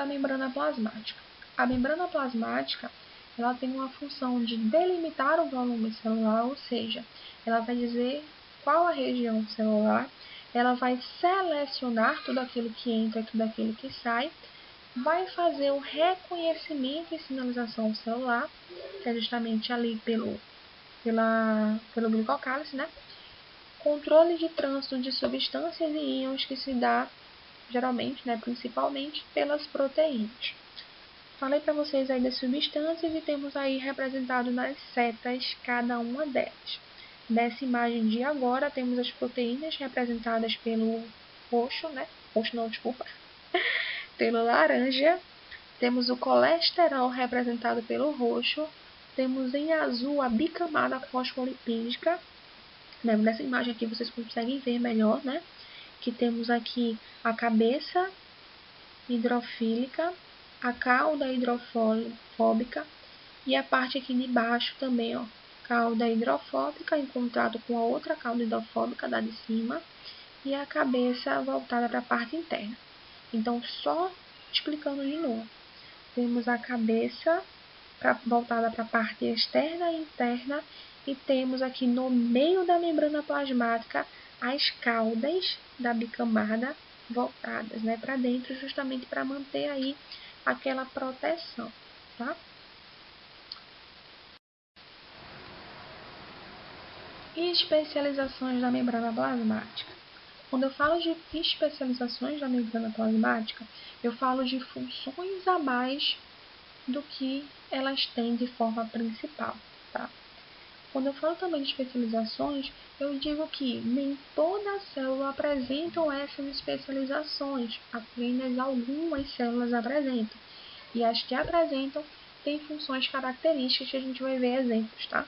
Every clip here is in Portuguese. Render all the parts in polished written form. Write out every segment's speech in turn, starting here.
da membrana plasmática. A membrana plasmática, ela tem uma função de delimitar o volume celular, ou seja, ela vai dizer qual a região celular, ela vai selecionar tudo aquilo que entra e tudo aquilo que sai, vai fazer o reconhecimento e sinalização celular, que é justamente ali pelo glicocálice, né? Controle de trânsito de substâncias e íons que se dá, geralmente, né, principalmente, pelas proteínas. Falei para vocês aí das substâncias e temos aí representado nas setas cada uma delas. Nessa imagem de agora, temos as proteínas representadas pelo roxo, né? Roxo não, desculpa. Pelo laranja. Temos o colesterol representado pelo roxo. Temos em azul a bicamada fosfolipídica. Nessa imagem aqui vocês conseguem ver melhor, né? Que temos aqui a cabeça hidrofílica, a cauda hidrofóbica e a parte aqui de baixo também, ó, cauda hidrofóbica encontrado com a outra cauda hidrofóbica da de cima e a cabeça voltada para a parte interna. Então, só explicando de novo, temos a cabeça voltada para a parte externa e interna e temos aqui no meio da membrana plasmática as caudas da bicamada voltadas, né, para dentro, justamente para manter aí aquela proteção, tá? E especializações da membrana plasmática. Quando eu falo de especializações da membrana plasmática, eu falo de funções a mais do que elas têm de forma principal, tá? Quando eu falo também de especializações, eu digo que nem toda célula apresenta essas especializações, apenas algumas células apresentam. E as que apresentam têm funções características que a gente vai ver exemplos, tá?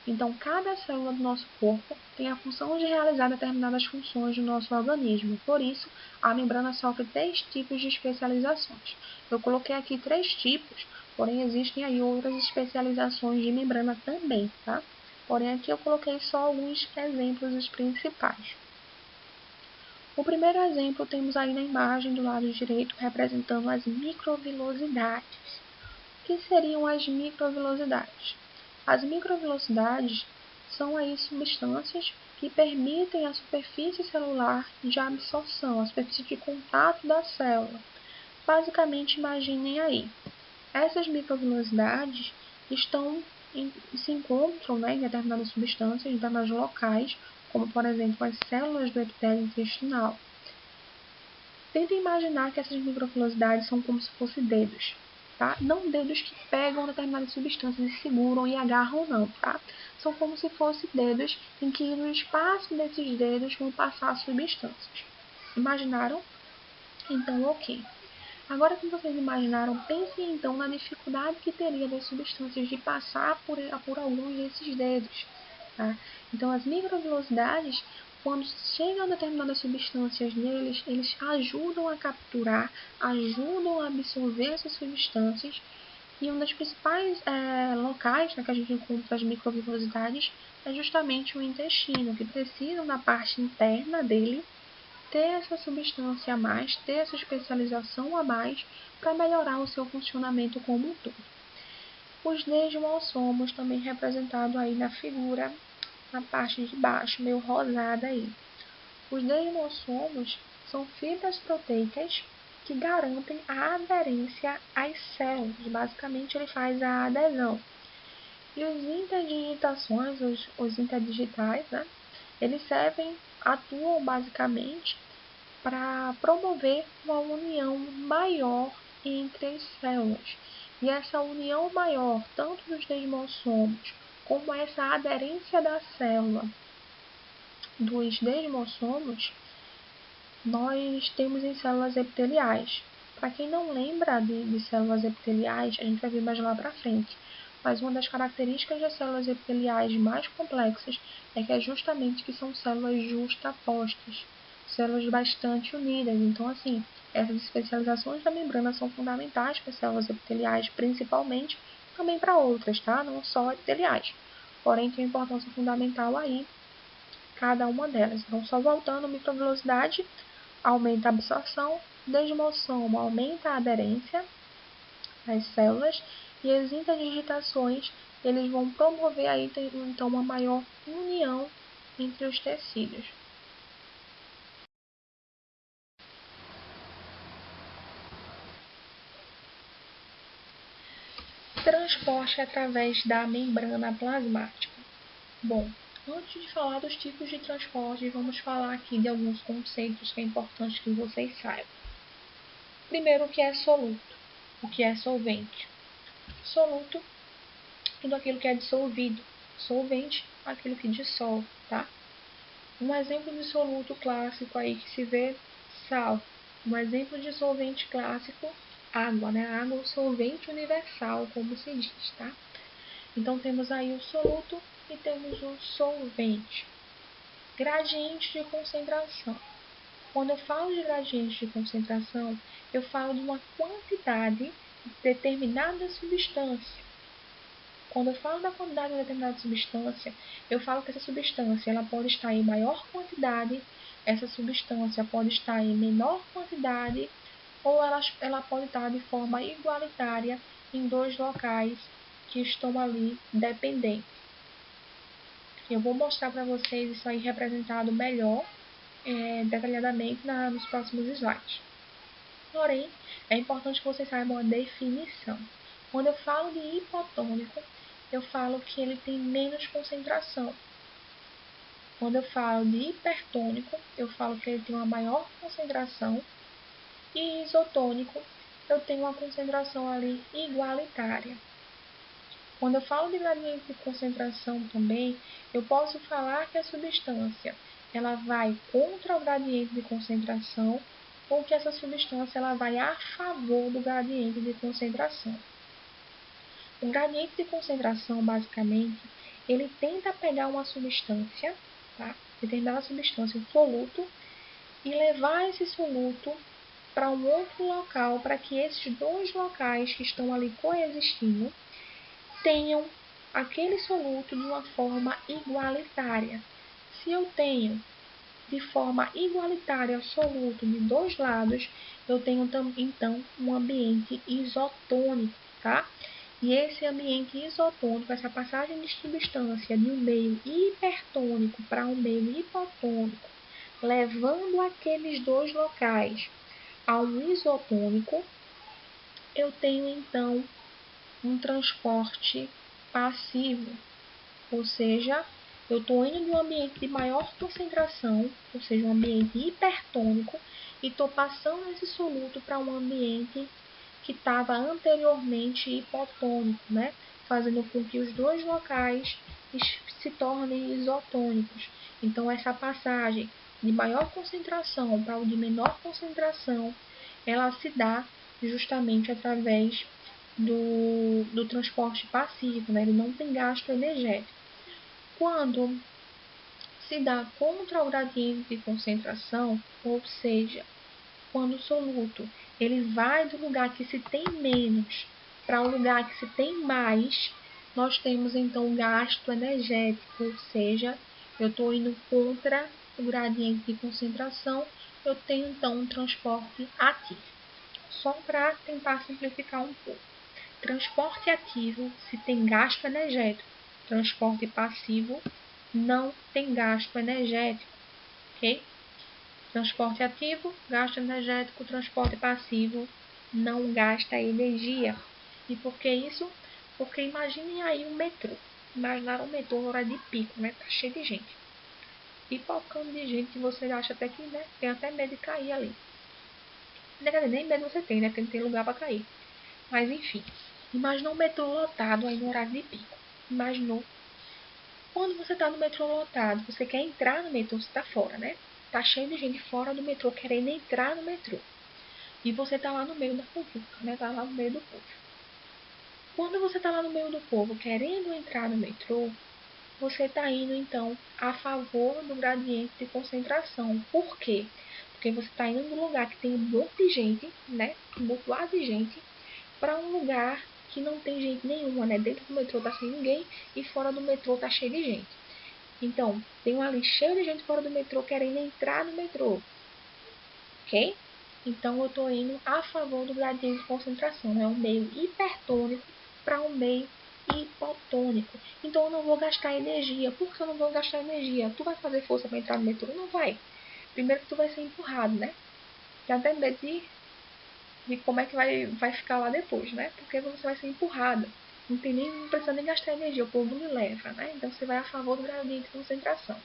Então, cada célula do nosso corpo tem a função de realizar determinadas funções do nosso organismo. Por isso, a membrana sofre 3 tipos de especializações. Eu coloquei aqui 3 tipos, porém existem aí outras especializações de membrana também, tá? Porém, aqui eu coloquei só alguns exemplos, os principais. O primeiro exemplo temos aí na imagem do lado direito, representando as microvilosidades. O que seriam as microvilosidades? As microvilosidades são aí substâncias que permitem a superfície celular de absorção, a superfície de contato da célula. Basicamente, imaginem aí, essas microvilosidades se encontram, né, em determinadas substâncias, em determinados locais, como por exemplo as células do epitélio intestinal. Tentem imaginar que essas microvilosidades são como se fossem dedos. Tá? Não dedos que pegam determinadas substâncias e seguram e agarram, não, tá? São como se fossem dedos em que no espaço desses dedos vão passar substâncias. Imaginaram? Então, ok. Agora que vocês imaginaram, pensem então na dificuldade que teria das substâncias de passar por alguns desses dedos. Tá? Então, as microvilosidades, quando chegam determinadas substâncias neles, eles ajudam a capturar, ajudam a absorver essas substâncias. E um dos principais locais, né, que a gente encontra as microvilosidades é justamente o intestino, que precisa na parte interna dele ter essa substância a mais, ter essa especialização a mais para melhorar o seu funcionamento como um todo. Os desmossomos, também representado aí na figura, na parte de baixo, meio rosada aí. Os desmossomos são fibras proteicas que garantem a aderência às células. Basicamente, ele faz a adesão. E os interdigitações, os interdigitais, né, eles atuam basicamente para promover uma união maior entre as células. E essa união maior, tanto dos desmossomos, como essa aderência da célula dos desmossomos, nós temos em células epiteliais. Para quem não lembra de células epiteliais, a gente vai ver mais lá para frente. Mas uma das características das células epiteliais mais complexas é justamente que são células justapostas, células bastante unidas. Então, assim, essas especializações da membrana são fundamentais para as células epiteliais, principalmente, também para outras, tá? Não só epiteliais. Porém, tem uma importância fundamental aí, cada uma delas. Então, só voltando, microvilosidade aumenta a absorção, desmossoma aumenta a aderência às células e as interdigitações eles vão promover aí, então, uma maior união entre os tecidos. Transporte através da membrana plasmática. Bom, antes de falar dos tipos de transporte, vamos falar aqui de alguns conceitos que é importante que vocês saibam. Primeiro, o que é soluto, o que é solvente. Soluto, tudo aquilo que é dissolvido. Solvente, aquilo que dissolve, tá? Um exemplo de soluto clássico aí que se vê, sal. Um exemplo de solvente clássico, água, né? Água é o solvente universal, como se diz, tá? Então, temos aí o soluto e temos o solvente. Gradiente de concentração. Quando eu falo de gradiente de concentração, eu falo de uma quantidade determinada de substância. Quando eu falo da quantidade de determinada substância, eu falo que essa substância ela pode estar em maior quantidade, essa substância pode estar em menor quantidade, ou ela pode estar de forma igualitária em dois locais que estão ali dependentes. Eu vou mostrar para vocês isso aí representado melhor, detalhadamente nos próximos slides. Porém, é importante que vocês saibam a definição. Quando eu falo de hipotônico, eu falo que ele tem menos concentração. Quando eu falo de hipertônico, eu falo que ele tem uma maior concentração. E isotônico, eu tenho uma concentração ali igualitária. Quando eu falo de gradiente de concentração também, eu posso falar que a substância ela vai contra o gradiente de concentração ou que essa substância ela vai a favor do gradiente de concentração. O gradiente de concentração, basicamente, ele tenta pegar uma substância, tá? Determinada substância, um soluto, e levar esse soluto para um outro local, para que esses dois locais que estão ali coexistindo tenham aquele soluto de uma forma igualitária. Se eu tenho de forma igualitária o soluto de dois lados, eu tenho então um ambiente isotônico, tá? E esse ambiente isotônico, essa passagem de substância de um meio hipertônico para um meio hipotônico, levando aqueles dois locais a um isotônico, eu tenho então um transporte passivo, ou seja, eu estou indo de um ambiente de maior concentração, ou seja, um ambiente hipertônico, e estou passando esse soluto para um ambiente que estava anteriormente hipotônico, né? Fazendo com que os dois locais se tornem isotônicos. Então, essa passagem de maior concentração para o de menor concentração, ela se dá justamente através do transporte passivo, né? Ele não tem gasto energético. Quando se dá contra o gradiente de concentração, ou seja, quando o soluto ele vai do lugar que se tem menos para o lugar que se tem mais, nós temos então um gasto energético, ou seja, eu estou indo contra o gradiente de concentração, eu tenho então um transporte ativo. Só para tentar simplificar um pouco. Transporte ativo se tem gasto energético, transporte passivo não tem gasto energético, ok? Transporte ativo, gasto energético, transporte passivo, não gasta energia. E por que isso? Porque imaginem aí um metrô. Imaginaram um metrô na hora de pico, né? Tá cheio de gente. Pipocando de gente que você acha até que, né? Tem até medo de cair ali. Nem medo você tem, né? Porque não tem lugar para cair. Mas enfim. Imaginou um metrô lotado aí no horário de pico. Imaginou. Quando você está no metrô lotado, você quer entrar no metrô, você está fora, né? Tá cheio de gente fora do metrô querendo entrar no metrô. E você tá lá no meio da muvuca, né? Tá lá no meio do povo. Quando você tá lá no meio do povo querendo entrar no metrô, você tá indo então a favor do gradiente de concentração. Por quê? Porque você tá indo num lugar que tem um monte de gente, né? Um monte de gente, para um lugar que não tem gente nenhuma, né? Dentro do metrô tá sem ninguém e fora do metrô tá cheio de gente. Então, tem uma ali cheia de gente fora do metrô querendo entrar no metrô. Ok? Então, eu estou indo a favor do gradiente de concentração. É um meio hipertônico para um meio hipotônico. Então, eu não vou gastar energia. Por que eu não vou gastar energia? Tu vai fazer força para entrar no metrô? Não vai. Primeiro que tu vai ser empurrado, né? Já até medo de como é que vai ficar lá depois, né? Porque você vai ser empurrado. Não precisa nem gastar energia, o povo lhe leva, né? Então, você vai a favor do gradiente de concentração.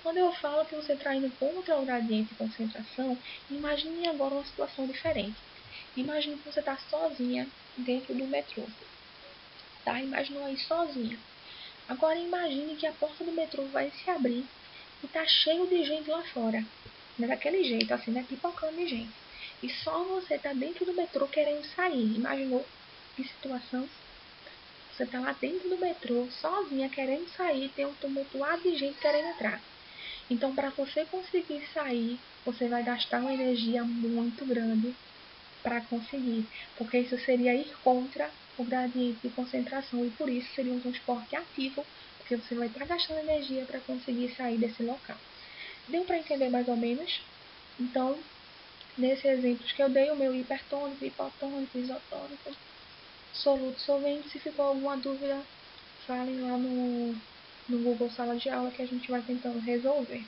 Quando eu falo que você está indo contra o gradiente de concentração, imagine agora uma situação diferente. Imagine que você está sozinha dentro do metrô. Tá? Imaginou aí sozinha. Agora imagine que a porta do metrô vai se abrir e tá cheio de gente lá fora. Né? Daquele jeito, assim, né? Pipocando de gente. E só você tá dentro do metrô querendo sair. Imaginou que situação? Você tá lá dentro do metrô, sozinha, querendo sair, tem um tumultuado de gente querendo entrar. Então, para você conseguir sair, você vai gastar uma energia muito grande para conseguir, porque isso seria ir contra o gradiente de concentração e por isso seria um transporte ativo, porque você vai estar gastando energia para conseguir sair desse local. Deu para entender mais ou menos? Então, nesses exemplos que eu dei, o meu hipertônico, hipotônico, isotônico, soluto, solvente, se ficou alguma dúvida, falem lá no Google Sala de Aula que a gente vai tentando resolver.